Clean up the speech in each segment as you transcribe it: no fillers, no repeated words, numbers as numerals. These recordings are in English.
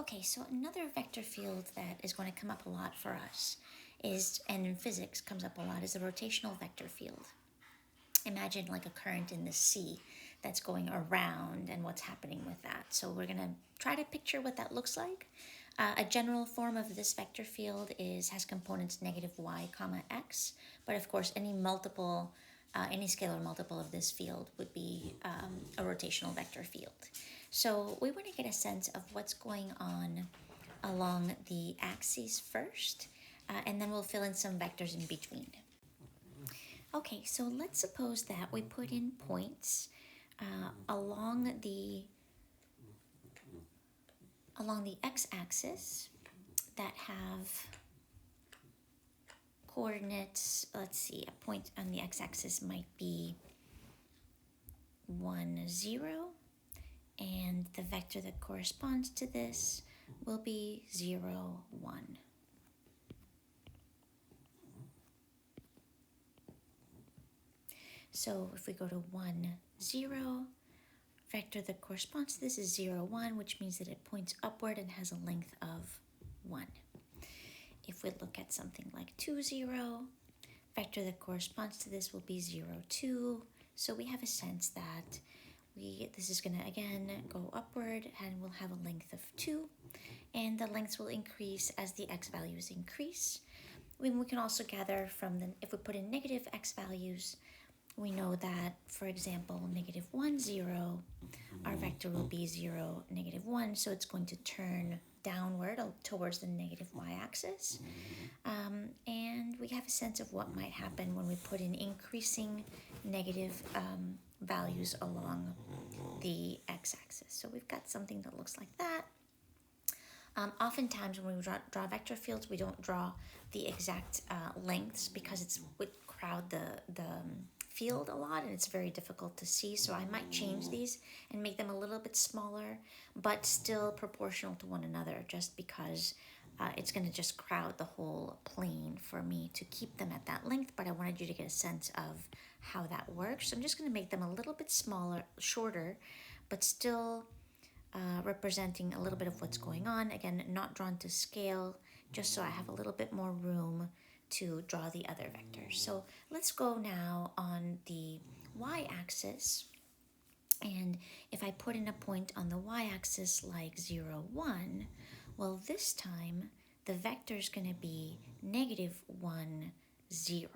Okay, so another vector field that is going to come up a lot for us is, and in physics comes up a lot, is a rotational vector field. Imagine like a current in the sea that's going around and what's happening with that. So we're going to try to picture what that looks like. A general form of this vector field has components negative y comma x, but of course any scalar multiple of this field would be a rotational vector field. So we want to get a sense of what's going on along the axes first, and then we'll fill in some vectors in between. Okay, so let's suppose that we put in points along the x-axis that have coordinates. Let's see, a point on the x-axis might be 1, 0, and the vector that corresponds to this will be 0, 1. So if we go to 1, 0, vector that corresponds to this is 0, 1, which means that it points upward and has a length of 1. If we look at something like 2, 0, vector that corresponds to this will be 0, 2. So we have a sense that this is going to again go upward and we'll have a length of 2. And the lengths will increase as the x values increase. We can also gather from if we put in negative x values, we know that, for example, negative 1, 0, our vector will be 0, negative 1, so it's going to turn downward towards the negative y-axis. And we have a sense of what might happen when we put in increasing negative values along the x-axis. So we've got something that looks like that. Oftentimes when we draw vector fields, we don't draw the exact lengths because it would crowd the field a lot and it's very difficult to see. So I might change these and make them a little bit smaller, but still proportional to one another, just because it's going to just crowd the whole plane for me to keep them at that length. But I wanted you to get a sense of how that works. So I'm just going to make them a little bit smaller, shorter, but still representing a little bit of what's going on. Again, not drawn to scale, just so I have a little bit more room to draw the other vectors. So let's go now on the y-axis. And if I put in a point on the y-axis like 0, 1, well, this time the vector is going to be negative 1, 0.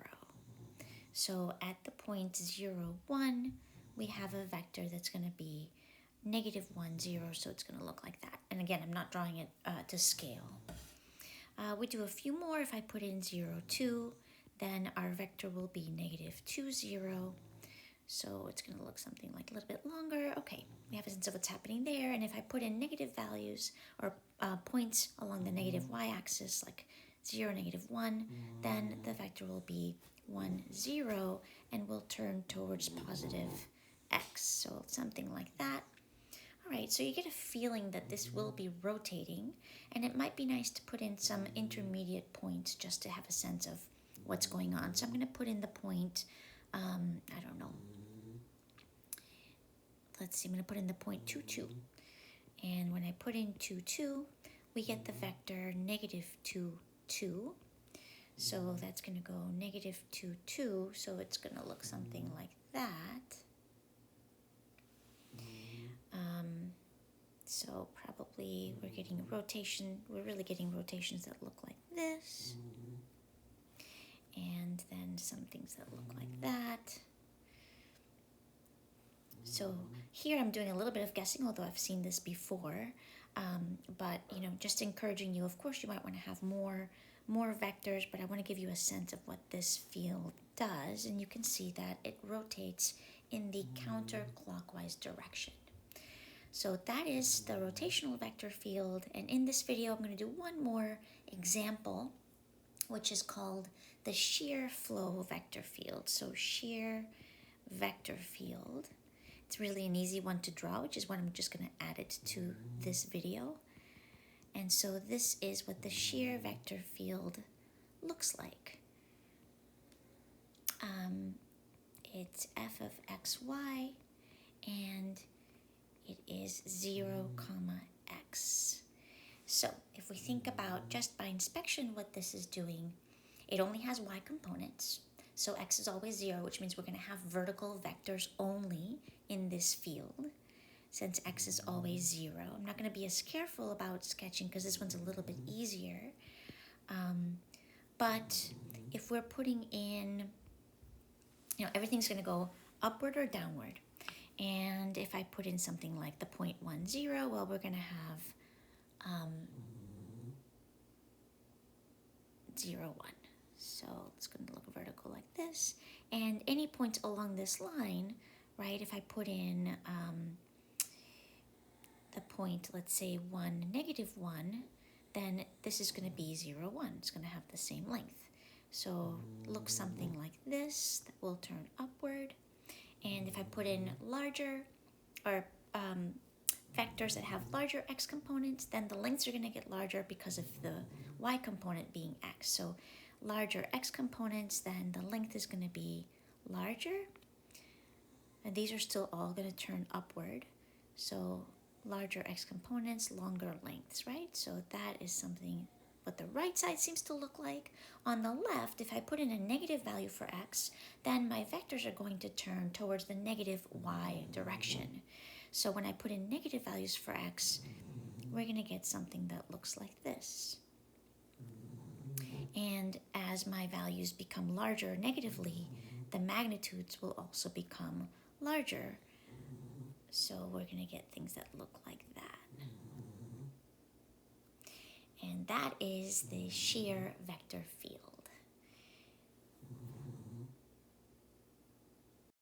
So at the point 0, 1, we have a vector that's going to be negative 1, 0, so it's going to look like that. And again, I'm not drawing it to scale. We do a few more. If I put in 0, 2, then our vector will be negative 2, 0. So it's going to look something like a little bit longer. Okay, we have a sense of what's happening there. And if I put in negative values or points along the negative y-axis, like 0, negative 1, then the vector will be 1, 0, and will turn towards positive x. So something like that. All right, so you get a feeling that this will be rotating, and it might be nice to put in some intermediate points just to have a sense of what's going on. So I'm going to put in the point, I don't know. Let's see, I'm going to put in the point 2, 2. And when I put in 2, 2, we get the vector negative 2, 2. So that's going to go negative 2, 2, so it's going to look something like that. So probably we're getting a rotation. We're really getting rotations that look like this. And then some things that look like that. So here I'm doing a little bit of guessing, although I've seen this before. But, just encouraging you. Of course, you might want to have more vectors, but I want to give you a sense of what this field does. And you can see that it rotates in the counterclockwise direction. So that is the rotational vector field, and in this video I'm going to do one more example, which is called the shear flow vector field. So shear vector field. It's really an easy one to draw, which is why I'm just going to add it to this video. And so this is what the shear vector field looks like. It's f of xy, and it is 0, x. So if we think about just by inspection what this is doing, it only has y components. So x is always 0, which means we're going to have vertical vectors only in this field. Since x is always 0, I'm not going to be as careful about sketching because this one's a little bit easier. But if we're putting in, everything's going to go upward or downward. And if I put in something like the 0.10, well, we're going to have 0, 1. So it's going to look vertical like this. And any points along this line, right, if I put in the point, let's say 1, -1, then this is going to be 0, 1. It's going to have the same length. So look something like this that will turn upward. And if I put in larger or vectors that have larger x components, then the lengths are going to get larger because of the y component being x. So larger x components, then the length is going to be larger. And these are still all going to turn upward. So larger x components, longer lengths, right? So that is something what the right side seems to look like. On the left, if I put in a negative value for x, then my vectors are going to turn towards the negative y direction. So when I put in negative values for x, we're going to get something that looks like this. And as my values become larger negatively, the magnitudes will also become larger. So we're going to get things that look like that. And that is the shear vector field.